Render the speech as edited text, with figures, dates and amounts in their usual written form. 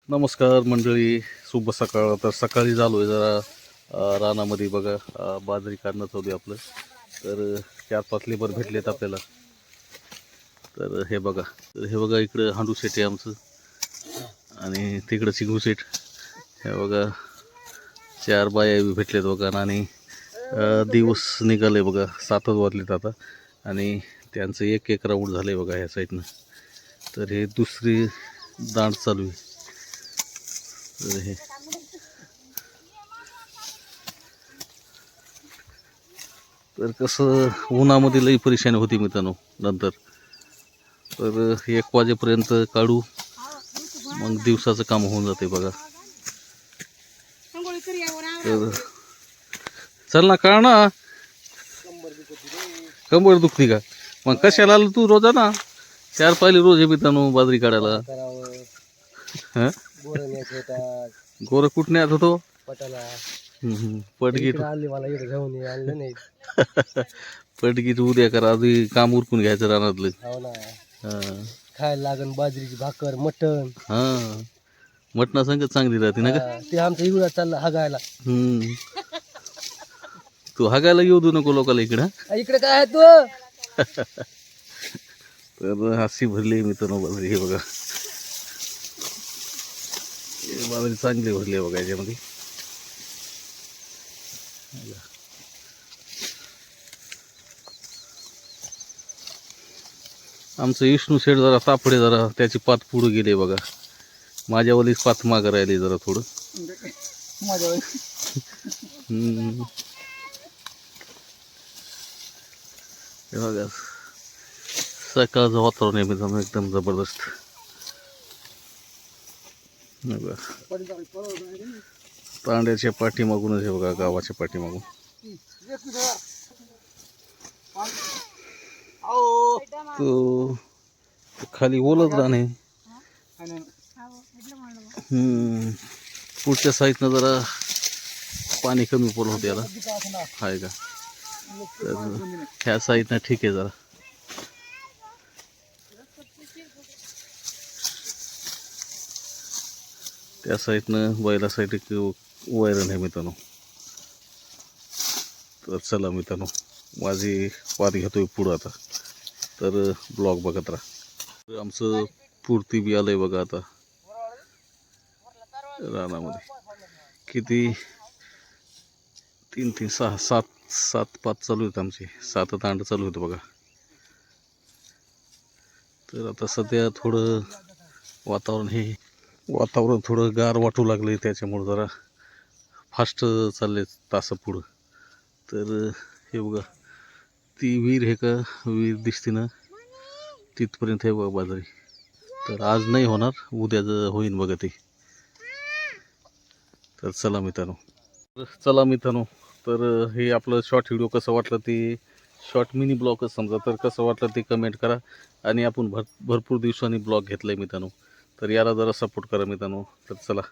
नमस्कार मंडळी, शुभ सकाळ. तर सकाळी झालो आहे जरा रानामध्ये बघा, बाजरी काढणं चालू आहे आपलं. तर 4-5 लेबर भेटलेत आपल्याला. तर हे बघा इकडं हांडू सेट आहे आमचं आणि तिकडं चिंगू सेट. हे बघा 4 बाया भेटलेत बघा. आणि दिवस निघाले बघा, 7 वाजलेत आता. आणि त्यांचं एक राऊंड झालं आहे बघा ह्या साईडनं. तर हे दुसरी दांड चालू आहे. तर हे तर कसं उन्हामध्ये लई परेशानी होती मित्रांनो नंतर. तर 1 वाजेपर्यंत काढू, मग दिवसाचं काम होऊन जाते बघा. तर चल ना, काढ ना. कंबर दुखती का? मग कशाला आलं तू रोजाना? 4 पाहिली रोज हे मित्रांनो बाजरी काढायला. हा, गोरं कुठने येत होतो? पटगीट पटगीट उद्या करा, आधी काम उरकून घ्यायचं रानातलं. खायला लागन बाजरीची भाकर, मटण. हा, मटणा संगत चांगली राहते ना का? ते आमचा इकडं चालला हागायला. तू हागायला येऊ देऊ नको लोकांना इकडं. इकडे काय आहे तू? तर हासी भरली मित्रांनो बाजरी. हे बघा बाजरी चांगली भरली आहे बघा याच्यामध्ये. आमचं विष्णू शेठ जरा तापडे, जरा त्याची पात पुढं गेली बघा. माझ्यावालीच पात मागं राहिली जरा थोडं. हे बघा सकाळचं वातावरण आहे मित्रांनो, एकदम जबरदस्त. तांड्याच्या पाठीमागूनच हे बघा, गावाच्या पाठीमागून. तो खाली ओलच राहणे. पुढच्या साईडनं जरा पाणी कमी पडलं होतं याला, आहे का? तर ह्या साईडनं ठीक आहे जरा. त्या साईडनं बैला साईड वैरण आहे मित्रांनो. तर चला मित्रांनो, माझी पात घेतोय पुढं आता. तर ब्लॉग बघत राहा. आमचं पुरती बी आलंय बघा आता रानामध्ये. किती 3-3, 6, 7 पात चालू आहेत आमचे. 7 तांड चालू होतं बघा. तर आता सध्या थोडं वातावरण थोडं गार वाटू लागले, त्याच्यामुळं जरा फास्ट चालले तास पुढं. तर हे बघा ती विहीर आहे का, विहीर दिसते ना तिथपर्यंत आहे बघा बाजरी. तर आज नाही होणार, उद्या होईन बघा ती. तर चला मित्रांनो, तर हे आपलं शॉर्ट व्हिडिओ कसं वाटलं ते, शॉर्ट मिनी ब्लॉगच समजा, तर कसं वाटलं ते कमेंट करा. आणि आपण भरपूर दिवसांनी ब्लॉग घेतला आहे मित्रांनो, तर याला जरा सपोर्ट करा मित्रांनो. तर चला.